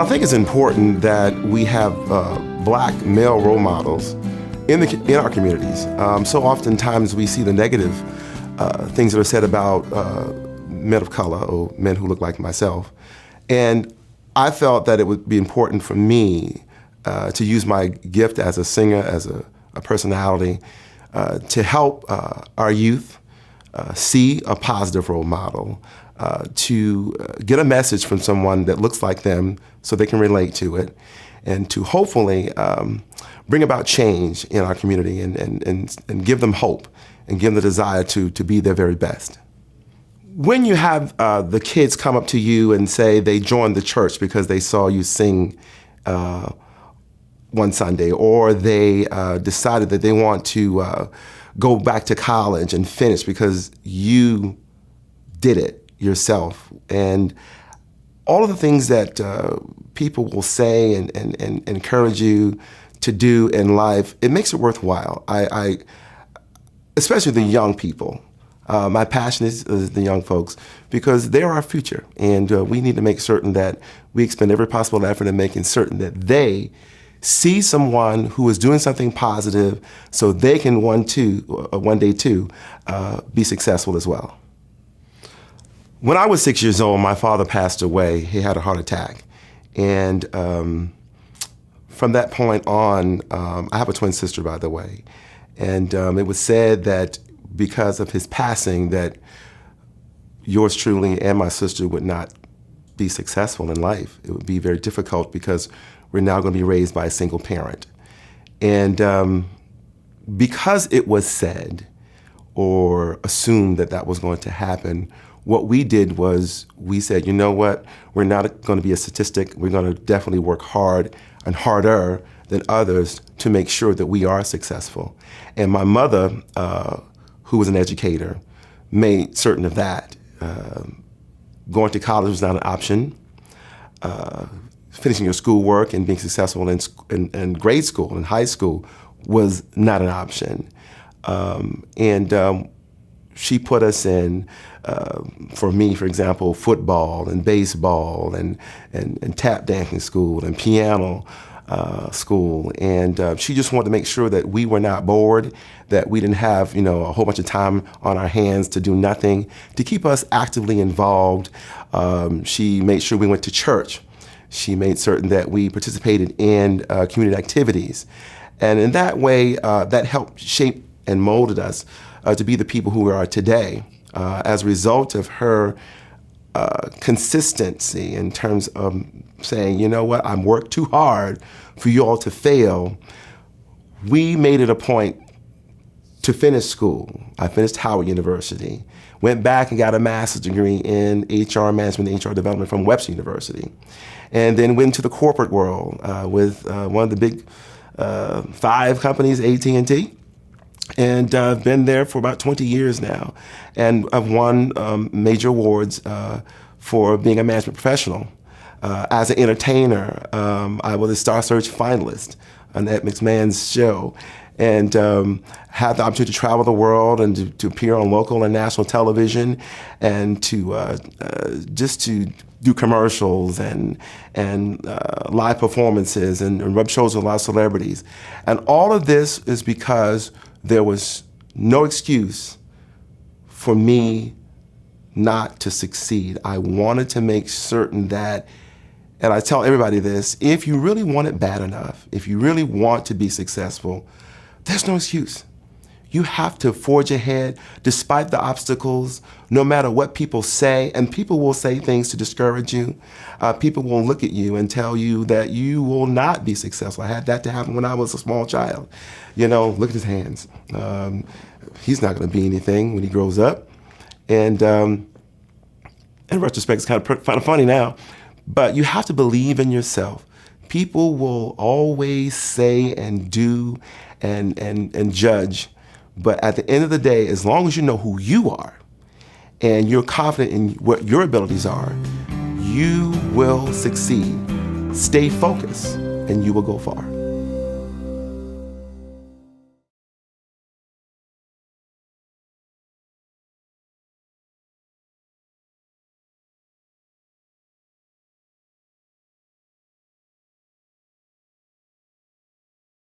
think it's important that we have black male role models in our communities. So oftentimes we see the negative things that are said about men of color or men who look like myself. And I felt that it would be important for me to use my gift as a singer, as a personality, to help our youth see a positive role model, to get a message from someone that looks like them so they can relate to it, and to hopefully bring about change in our community and give them hope and give them the desire to be their very best. When you have the kids come up to you and say they joined the church because they saw you sing one Sunday, or they decided that they want to go back to college and finish because you did it yourself, and all of the things that people will say and encourage you to do in life, it makes it worthwhile. I especially the young people. My passion is the young folks, because they're our future, and we need to make certain that we expend every possible effort in making certain that they see someone who is doing something positive so they can one day too be successful as well. When I was 6 years old, my father passed away. He had a heart attack. And from that point on, I have a twin sister, by the way. And it was said that because of his passing, that yours truly and my sister would not be successful in life. It would be very difficult because we're now going to be raised by a single parent. And because it was said or assumed that that was going to happen, what we did was we said, you know what, we're not going to be a statistic. We're going to definitely work hard and harder than others to make sure that we are successful. And my mother, who was an educator, made certain of that. Going to college was not an option. Finishing your schoolwork and being successful in grade school and high school was not an option. She put us in, for me, for example, football and baseball and tap dancing school and piano school. And she just wanted to make sure that we were not bored, that we didn't have, a whole bunch of time on our hands to do nothing, to keep us actively involved. She made sure we went to church. She made certain that we participated in community activities. And in that way, that helped shape and molded us to be the people who we are today as a result of her consistency in terms of saying, you know what, I'm worked too hard for you all to fail. We made it a point to finish school. I finished Howard University, went back and got a master's degree in HR management and HR development from Webster University, and then went into the corporate world with one of the big 5 companies, AT&T. And I've been there for about 20 years now. And I've won major awards for being a management professional. As an entertainer, I was a Star Search finalist on Ed McMahon's show, and had the opportunity to travel the world and to appear on local and national television, and to just to do commercials and live performances and rub shows with a lot of celebrities. And all of this is because there was no excuse for me not to succeed. I wanted to make certain that, and I tell everybody this, if you really want it bad enough, if you really want to be successful, there's no excuse. You have to forge ahead despite the obstacles, no matter what people say, and people will say things to discourage you. People will look at you and tell you that you will not be successful. I had that to happen when I was a small child. Look at his hands. He's not going to be anything when he grows up. And in retrospect, it's kind of funny now, but you have to believe in yourself. People will always say and do and judge. But at the end of the day, as long as you know who you are and you're confident in what your abilities are, you will succeed. Stay focused and you will go far.